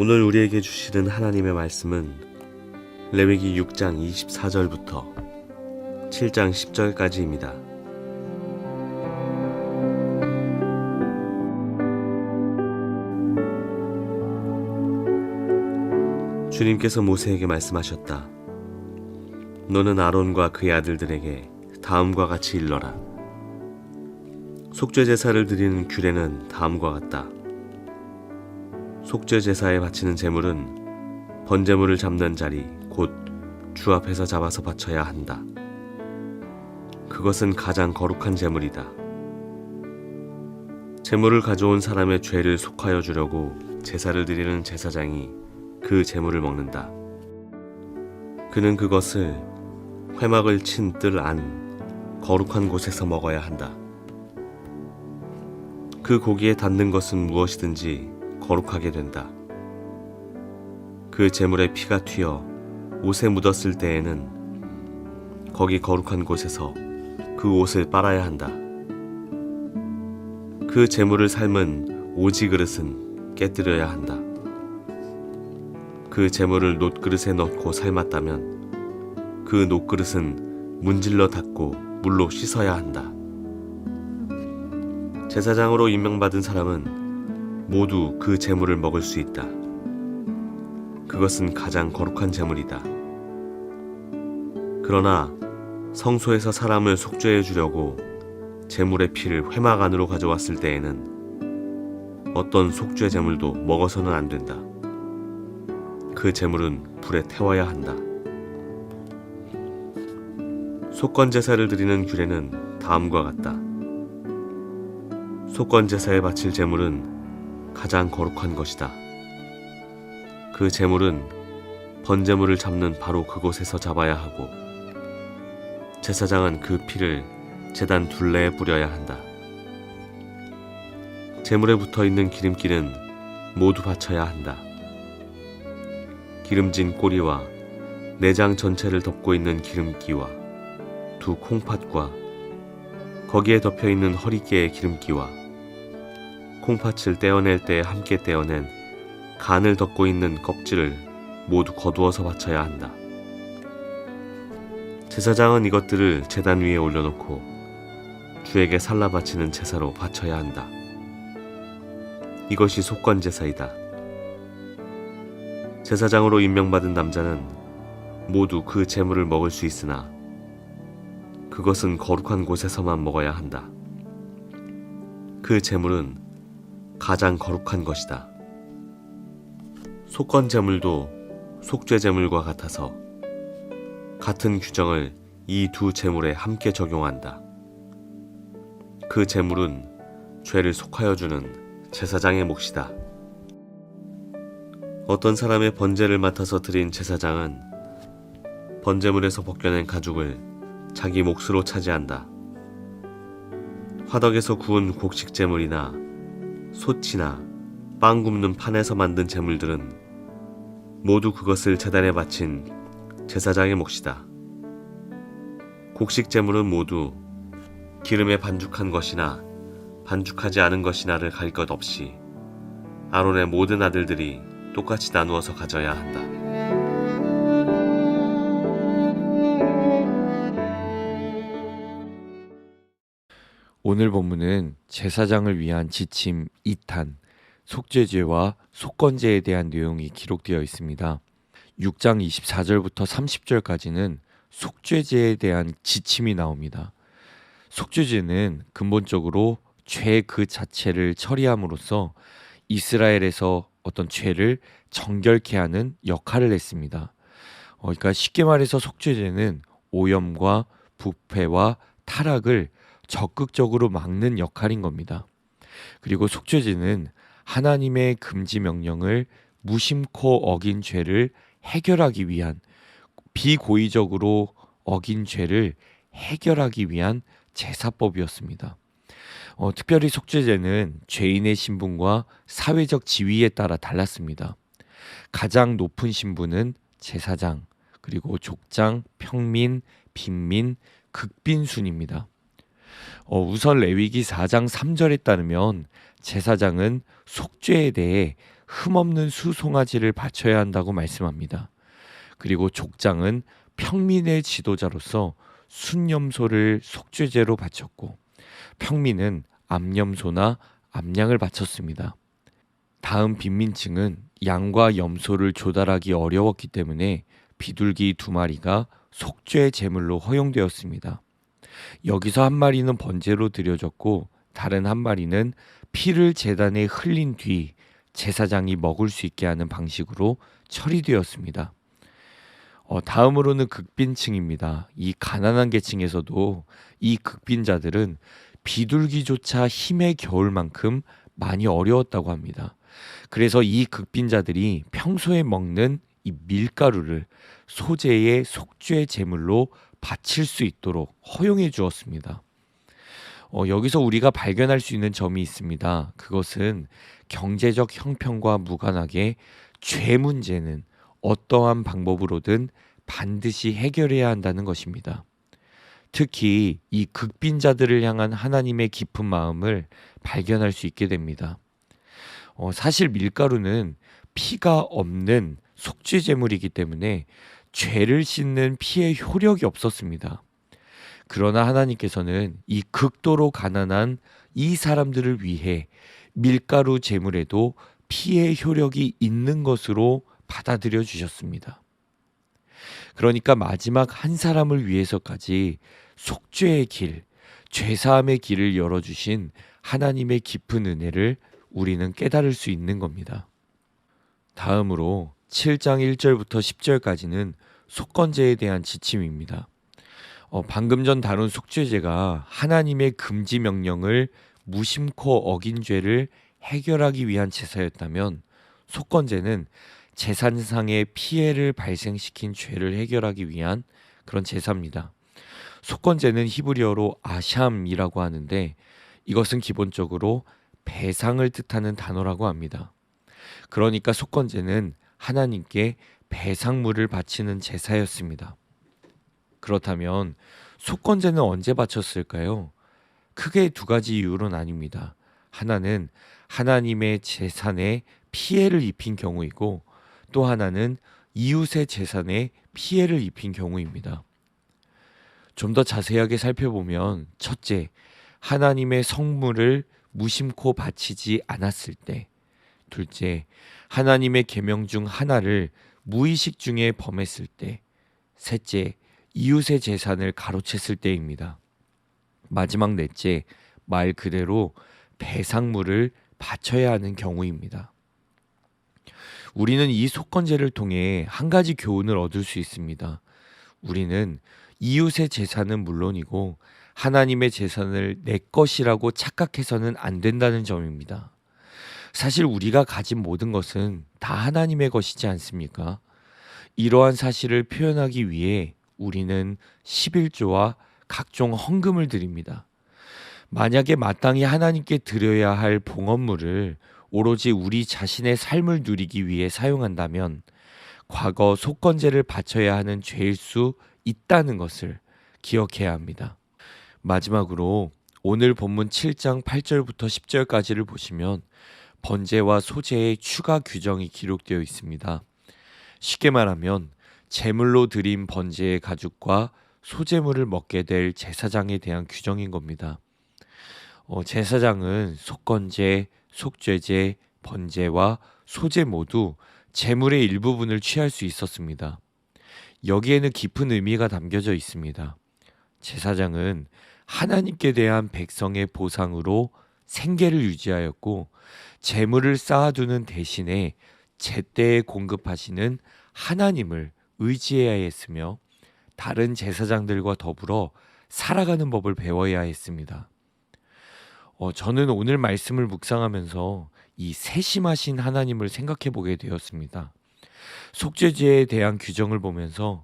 오늘 우리에게 주시는 하나님의 말씀은 레위기 6장 24절부터 7장 10절까지입니다. 주님께서 모세에게 말씀하셨다. 너는 아론과 그의 아들들에게 다음과 같이 일러라. 속죄 제사를 드리는 규례는 다음과 같다. 속죄 제사에 바치는 제물은 번제물을 잡는 자리 곧 주 앞에서 잡아서 바쳐야 한다. 그것은 가장 거룩한 제물이다. 제물을 가져온 사람의 죄를 속하여 주려고 제사를 드리는 제사장이 그 제물을 먹는다. 그는 그것을 회막을 친 뜰 안 거룩한 곳에서 먹어야 한다. 그 고기에 닿는 것은 무엇이든지 거룩하게 된다. 그 제물의 피가 튀어 옷에 묻었을 때에는 거기 거룩한 곳에서 그 옷을 빨아야 한다. 그 제물을 삶은 오지 그릇은 깨뜨려야 한다. 그 제물을 놋그릇에 넣고 삶았다면 그 놋그릇은 문질러 닦고 물로 씻어야 한다. 제사장으로 임명받은 사람은 모두 그 제물을 먹을 수 있다. 그것은 가장 거룩한 제물이다. 그러나 성소에서 사람을 속죄해 주려고 제물의 피를 회막 안으로 가져왔을 때에는 어떤 속죄 제물도 먹어서는 안 된다. 그 제물은 불에 태워야 한다. 속건 제사를 드리는 규례는 다음과 같다. 속건 제사에 바칠 제물은 가장 거룩한 것이다. 그 제물은 번제물을 잡는 바로 그곳에서 잡아야 하고 제사장은 그 피를 제단 둘레에 뿌려야 한다. 제물에 붙어있는 기름기는 모두 바쳐야 한다. 기름진 꼬리와 내장 전체를 덮고 있는 기름기와 두 콩팥과 거기에 덮여있는 허리깨의 기름기와 콩팥을 떼어낼 때 함께 떼어낸 간을 덮고 있는 껍질을 모두 거두어서 바쳐야 한다. 제사장은 이것들을 제단 위에 올려놓고 주에게 살라 바치는 제사로 바쳐야 한다. 이것이 속건 제사이다. 제사장으로 임명받은 남자는 모두 그 제물을 먹을 수 있으나 그것은 거룩한 곳에서만 먹어야 한다. 그 제물은 가장 거룩한 것이다. 속건 제물도 속죄 제물과 같아서 같은 규정을 이 두 제물에 함께 적용한다. 그 제물은 죄를 속하여 주는 제사장의 몫이다. 어떤 사람의 번제를 맡아서 드린 제사장은 번제물에서 벗겨낸 가죽을 자기 몫으로 차지한다. 화덕에서 구운 곡식 제물이나 솥이나 빵 굽는 판에서 만든 제물들은 모두 그것을 제단에 바친 제사장의 몫이다. 곡식 제물은 모두 기름에 반죽한 것이나 반죽하지 않은 것이나를 가릴 것 없이 아론의 모든 아들들이 똑같이 나누어서 가져야 한다. 오늘 본문은 제사장을 위한 지침 2탄, 속죄제와 속건제에 대한 내용이 기록되어 있습니다. 6장 24절부터 30절까지는 속죄제에 대한 지침이 나옵니다. 속죄제는 근본적으로 죄 그 자체를 처리함으로써 이스라엘에서 어떤 죄를 정결케 하는 역할을 했습니다. 그러니까 쉽게 말해서 속죄제는 오염과 부패와 타락을 적극적으로 막는 역할인 겁니다. 그리고 속죄제는 하나님의 금지 명령을 무심코 어긴 죄를 해결하기 위한, 비고의적으로 어긴 죄를 해결하기 위한 제사법이었습니다. 특별히 속죄제는 죄인의 신분과 사회적 지위에 따라 달랐습니다. 가장 높은 신분은 제사장, 그리고 족장, 평민, 빈민, 극빈순입니다. 우선 레위기 4장 3절에 따르면 제사장은 속죄에 대해 흠없는 수송아지를 바쳐야 한다고 말씀합니다. 그리고 족장은 평민의 지도자로서 순염소를 속죄제로 바쳤고 평민은 암염소나 암양을 바쳤습니다. 다음 빈민층은 양과 염소를 조달하기 어려웠기 때문에 비둘기 2마리가 속죄 제물로 허용되었습니다. 여기서 한 마리는 번제로 드려졌고 다른 한 마리는 피를 제단에 흘린 뒤 제사장이 먹을 수 있게 하는 방식으로 처리되었습니다. 다음으로는 극빈층입니다. 이 가난한 계층에서도 이 극빈자들은 비둘기조차 힘에 겨울 만큼 많이 어려웠다고 합니다. 그래서 이 극빈자들이 평소에 먹는 이 밀가루를 소제의 속죄 제물로 바칠 수 있도록 허용해 주었습니다. 여기서 우리가 발견할 수 있는 점이 있습니다. 그것은 경제적 형편과 무관하게 죄 문제는 어떠한 방법으로든 반드시 해결해야 한다는 것입니다. 특히 이 극빈자들을 향한 하나님의 깊은 마음을 발견할 수 있게 됩니다. 사실 밀가루는 피가 없는 속죄 제물이기 때문에 죄를 씻는 피의 효력이 없었습니다. 그러나 하나님께서는 이 극도로 가난한 이 사람들을 위해 밀가루 제물에도 피의 효력이 있는 것으로 받아들여 주셨습니다. 그러니까 마지막 한 사람을 위해서까지 속죄의 길, 죄사함의 길을 열어주신 하나님의 깊은 은혜를 우리는 깨달을 수 있는 겁니다. 다음으로 7장 1절부터 10절까지는 속건제에 대한 지침입니다. 방금 전 다룬 속죄제가 하나님의 금지 명령을 무심코 어긴 죄를 해결하기 위한 제사였다면 속건제는 재산상의 피해를 발생시킨 죄를 해결하기 위한 그런 제사입니다. 속건제는 히브리어로 아샴이라고 하는데 이것은 기본적으로 배상을 뜻하는 단어라고 합니다. 그러니까 속건제는 하나님께 배상물을 바치는 제사였습니다. 그렇다면 속건제는 언제 바쳤을까요? 크게 2가지 이유로 나뉩니다. 하나는 하나님의 재산에 피해를 입힌 경우이고 또 하나는 이웃의 재산에 피해를 입힌 경우입니다. 좀 더 자세하게 살펴보면 첫째, 하나님의 성물을 무심코 바치지 않았을 때, 둘째, 하나님의 계명 중 하나를 무의식 중에 범했을 때, 셋째, 이웃의 재산을 가로챘을 때입니다. 마지막 넷째, 말 그대로 배상물을 바쳐야 하는 경우입니다. 우리는 이 속건제를 통해 한 가지 교훈을 얻을 수 있습니다. 우리는 이웃의 재산은 물론이고 하나님의 재산을 내 것이라고 착각해서는 안 된다는 점입니다. 사실 우리가 가진 모든 것은 다 하나님의 것이지 않습니까? 이러한 사실을 표현하기 위해 우리는 11조와 각종 헌금을 드립니다. 만약에 마땅히 하나님께 드려야 할 봉헌물을 오로지 우리 자신의 삶을 누리기 위해 사용한다면 과거 속건제를 바쳐야 하는 죄일 수 있다는 것을 기억해야 합니다. 마지막으로 오늘 본문 7장 8절부터 10절까지를 보시면 번제와 소제의 추가 규정이 기록되어 있습니다. 쉽게 말하면 제물로 드린 번제의 가죽과 소제물을 먹게 될 제사장에 대한 규정인 겁니다. 제사장은 속건제, 속죄제, 번제와 소제 모두 제물의 일부분을 취할 수 있었습니다. 여기에는 깊은 의미가 담겨져 있습니다. 제사장은 하나님께 대한 백성의 보상으로 생계를 유지하였고 제물을 쌓아두는 대신에 제때에 공급하시는 하나님을 의지해야 했으며 다른 제사장들과 더불어 살아가는 법을 배워야 했습니다. 저는 오늘 말씀을 묵상하면서 이 세심하신 하나님을 생각해 보게 되었습니다. 속죄제에 대한 규정을 보면서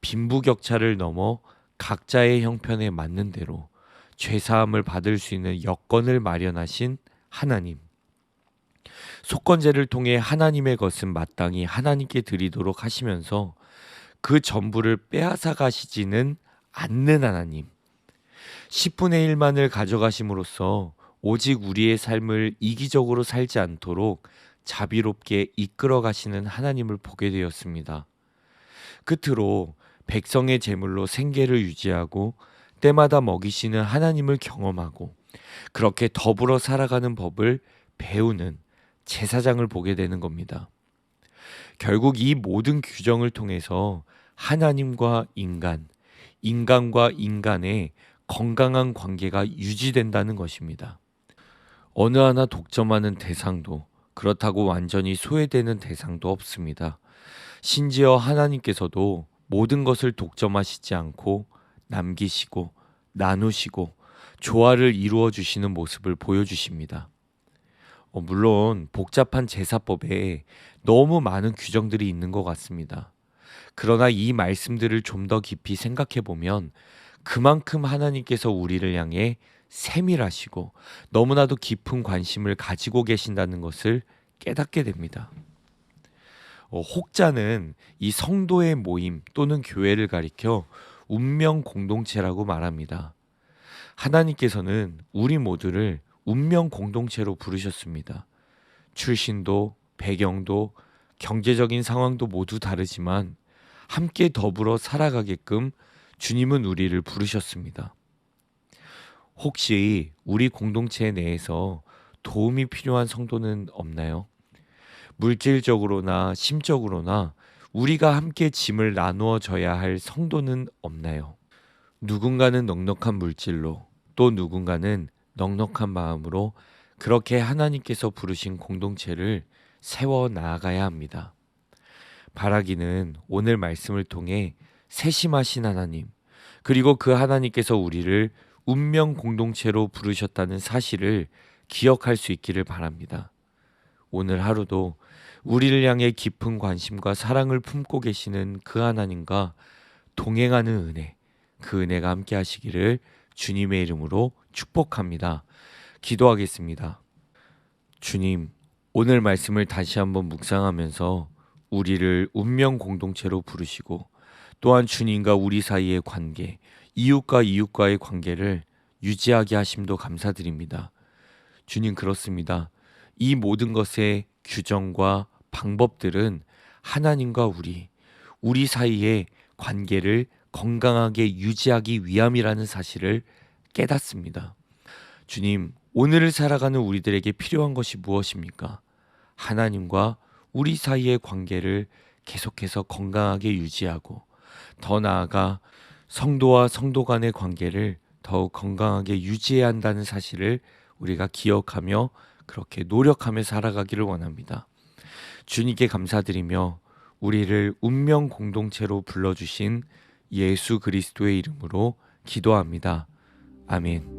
빈부격차를 넘어 각자의 형편에 맞는 대로 죄사함을 받을 수 있는 여건을 마련하신 하나님. 속건제를 통해 하나님의 것은 마땅히 하나님께 드리도록 하시면서 그 전부를 빼앗아 가시지는 않는 하나님. 10분의 1만을 가져가심으로써 오직 우리의 삶을 이기적으로 살지 않도록 자비롭게 이끌어 가시는 하나님을 보게 되었습니다. 끝으로 백성의 제물로 생계를 유지하고 때마다 먹이시는 하나님을 경험하고 그렇게 더불어 살아가는 법을 배우는 제사장을 보게 되는 겁니다. 결국 이 모든 규정을 통해서 하나님과 인간, 인간과 인간의 건강한 관계가 유지된다는 것입니다. 어느 하나 독점하는 대상도 그렇다고 완전히 소외되는 대상도 없습니다. 심지어 하나님께서도 모든 것을 독점하시지 않고 남기시고 나누시고 조화를 이루어 주시는 모습을 보여주십니다. 물론 복잡한 제사법에 너무 많은 규정들이 있는 것 같습니다. 그러나 이 말씀들을 좀 더 깊이 생각해 보면 그만큼 하나님께서 우리를 향해 세밀하시고 너무나도 깊은 관심을 가지고 계신다는 것을 깨닫게 됩니다. 혹자는 이 성도의 모임 또는 교회를 가리켜 운명 공동체라고 말합니다. 하나님께서는 우리 모두를 운명 공동체로 부르셨습니다. 출신도 배경도 경제적인 상황도 모두 다르지만 함께 더불어 살아가게끔 주님은 우리를 부르셨습니다. 혹시 우리 공동체 내에서 도움이 필요한 성도는 없나요? 물질적으로나 심적으로나 우리가 함께 짐을 나누어 져야 할 성도는 없나요? 누군가는 넉넉한 물질로 또 누군가는 넉넉한 마음으로 그렇게 하나님께서 부르신 공동체를 세워 나아가야 합니다. 바라기는 오늘 말씀을 통해 세심하신 하나님, 그리고 그 하나님께서 우리를 운명 공동체로 부르셨다는 사실을 기억할 수 있기를 바랍니다. 오늘 하루도 우리를 향해 깊은 관심과 사랑을 품고 계시는 그 하나님과 동행하는 은혜, 그 은혜가 함께 하시기를 주님의 이름으로 축복합니다. 기도하겠습니다. 주님, 오늘 말씀을 다시 한번 묵상하면서 우리를 운명 공동체로 부르시고 또한 주님과 우리 사이의 관계, 이웃과 이웃과의 관계를 유지하게 하심도 감사드립니다. 주님, 그렇습니다. 이 모든 것의 규정과 방법들은 하나님과 우리 사이의 관계를 건강하게 유지하기 위함이라는 사실을 깨닫습니다. 주님, 오늘을 살아가는 우리들에게 필요한 것이 무엇입니까? 하나님과 우리 사이의 관계를 계속해서 건강하게 유지하고 더 나아가 성도와 성도 간의 관계를 더욱 건강하게 유지해야 한다는 사실을 우리가 기억하며 그렇게 노력하며 살아가기를 원합니다. 주님께 감사드리며 우리를 운명 공동체로 불러주신 예수 그리스도의 이름으로 기도합니다. 아멘.